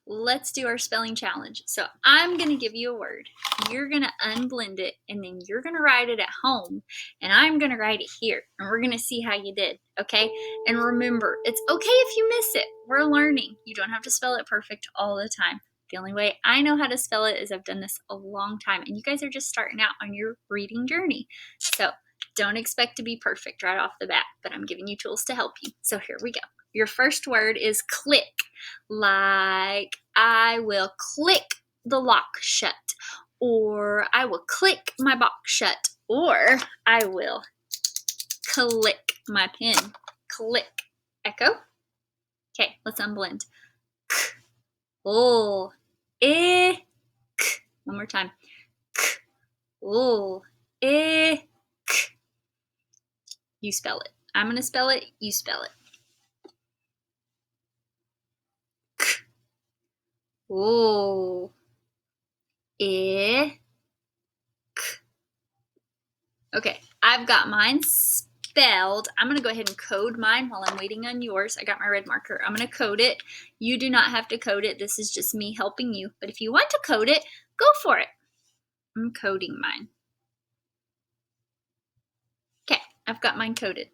let's do our spelling challenge. So I'm going to give you a word. You're going to unblend it, and then you're going to write it at home, and I'm going to write it here, and we're going to see how you did, okay? And remember, it's okay if you miss it. We're learning. You don't have to spell it perfect all the time. The only way I know how to spell it is I've done this a long time, and you guys are just starting out on your reading journey. So don't expect to be perfect right off the bat, but I'm giving you tools to help you. So here we go. Your first word is click. Like, I will click the lock shut, or I will click my box shut, or I will click my pen. Click. Echo. Okay, let's unblend. K, l, I, k. One more time. K, l, I, k. You spell it. I'm going to spell it. You spell it. Oh, I, k. Okay, I've got mine spelled. I'm going to go ahead and code mine while I'm waiting on yours. I got my red marker. I'm going to code it. You do not have to code it. This is just me helping you. But if you want to code it, go for it. I'm coding mine. Okay, I've got mine coded.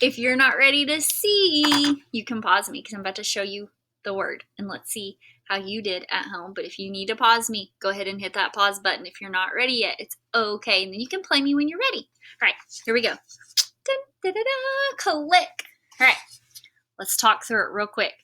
If you're not ready to see, you can pause me because I'm about to show you the word. And let's see how you did at home. But if you need to pause me, go ahead and hit that pause button. If you're not ready yet, it's okay. And then you can play me when you're ready. All right, here we go. Dun, da, da, da, click. All right, let's talk through it real quick.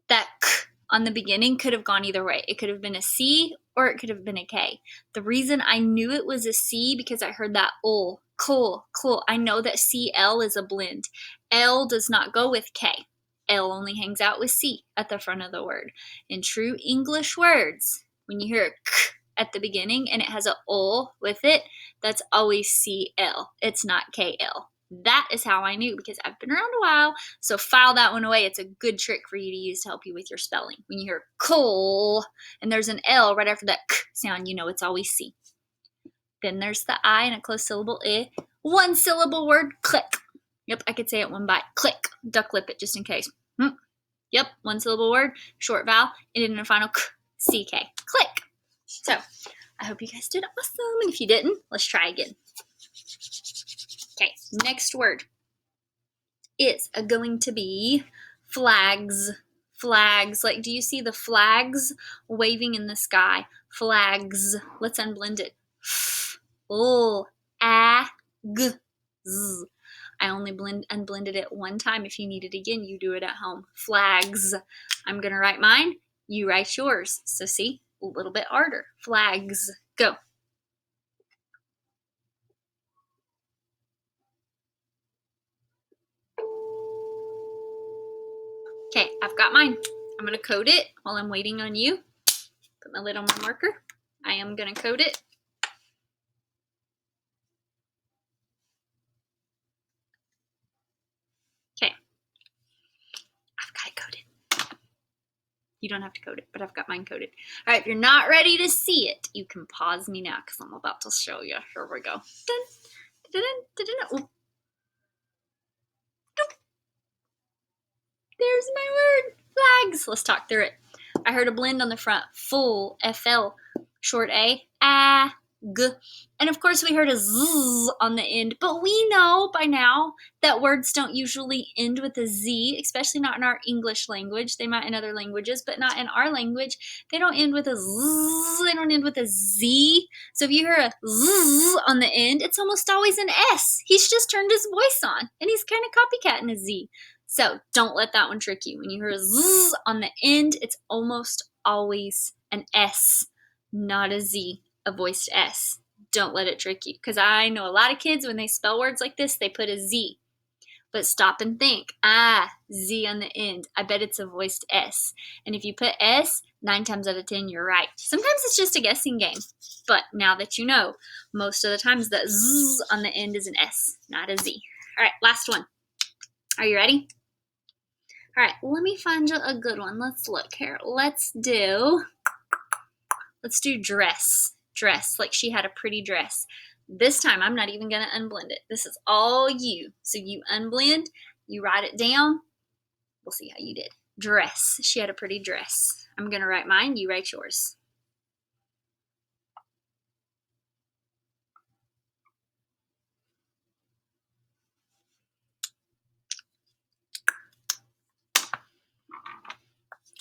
That k on the beginning could have gone either way. It could have been a C or it could have been a K. The reason I knew it was a C because I heard that ul, cool. I know that CL is a blend. L does not go with K. L only hangs out with C at the front of the word. In true English words, when you hear a k at the beginning and it has a ul with it, that's always CL. It's not KL. That is how I knew because I've been around a while. So file that one away. It's a good trick for you to use to help you with your spelling. When you hear coal and there's an L right after that k sound, you know it's always C. Then there's the I and a close syllable I. One syllable word, click. Yep, I could say it one bite. Click. Duck lip it just in case. Yep, one syllable word, short vowel, and in a final k, CK. Click. So I hope you guys did awesome. And if you didn't, let's try again. Okay, next word is going to be flags. Flags. Like, do you see the flags waving in the sky? Flags. Let's unblend it. L, A, G, Z. I only unblended it one time. If you need it again, you do it at home. Flags. I'm going to write mine. You write yours. So see, a little bit harder. Flags. Go. Okay, I've got mine. I'm going to code it while I'm waiting on you. Put my lid on my marker. I am going to code it. Okay. I've got it coded. You don't have to code it, but I've got mine coded. All right, if you're not ready to see it, you can pause me now because I'm about to show you. Here we go. Dun, dun, dun, dun, dun. There's my word. Flags. Let's talk through it. I heard a blend on the front. Full. FL. Short A. A. G. And of course we heard a Z on the end. But we know by now that words don't usually end with a Z, especially not in our English language. They might in other languages, but not in our language. They don't end with a Z. They don't end with a Z. So if you hear a Z on the end, it's almost always an S. He's just turned his voice on. And he's kind of copycatting a Z. So don't let that one trick you. When you hear a Z on the end, it's almost always an S, not a Z, a voiced S. Don't let it trick you. Because I know a lot of kids, when they spell words like this, they put a Z. But stop and think. Z on the end. I bet it's a voiced S. And if you put S, 9 times out of 10, you're right. Sometimes it's just a guessing game. But now that you know, most of the times the Z on the end is an S, not a Z. All right, last one. Are you ready? All right, let me find you a good one. Let's look here. Let's do dress. Dress, like she had a pretty dress. This time, I'm not even going to unblend it. This is all you. So you unblend, you write it down. We'll see how you did. Dress. She had a pretty dress. I'm going to write mine. You write yours.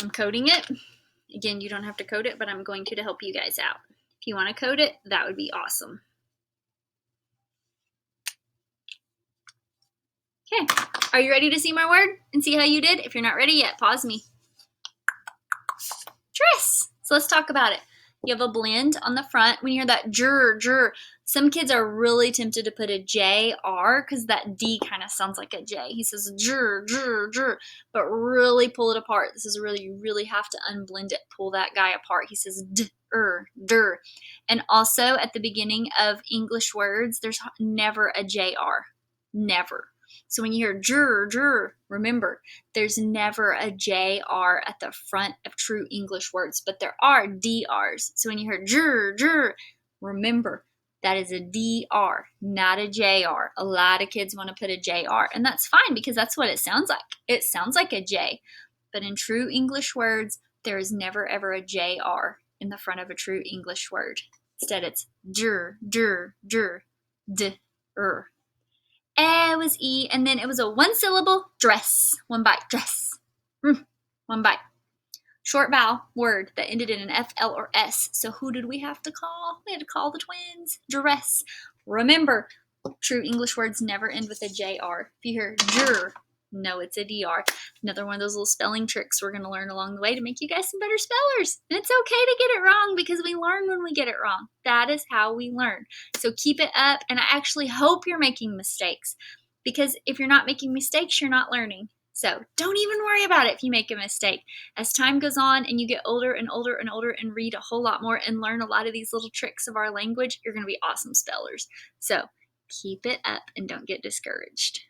I'm coding it. Again, you don't have to code it, but I'm going to help you guys out. If you want to code it, that would be awesome. Okay, are you ready to see my word and see how you did? If you're not ready yet, pause me. Dress. So let's talk about it. You have a blend on the front. When you hear that jr, some kids are really tempted to put a JR because that D kind of sounds like a J. He says jr, but really pull it apart. This is really, you really have to unblend it, pull that guy apart. He says dir. And also at the beginning of English words, there's never a JR. Never. So when you hear jr, remember, there's never a JR at the front of true English words, but there are DRs. So when you hear jr, remember, that is a DR, not a JR. A lot of kids want to put a JR, and that's fine because that's what it sounds like. It sounds like a J, but in true English words, there is never ever a JR in the front of a true English word. Instead, it's dir, d, was E, and then it was a one syllable dress. One bite, dress. One bite. Short vowel word that ended in an F, L, or S. So who did we have to call? We had to call the twins. Dress. Remember, true English words never end with a JR. If you hear jr, no, it's a DR. Another one of those little spelling tricks we're going to learn along the way to make you guys some better spellers. And it's okay to get it wrong because we learn when we get it wrong. That is how we learn. So keep it up, and I actually hope you're making mistakes, because if you're not making mistakes, you're not learning. So don't even worry about it if you make a mistake. As time goes on and you get older and older and older and read a whole lot more and learn a lot of these little tricks of our language, you're going to be awesome spellers. So keep it up and don't get discouraged.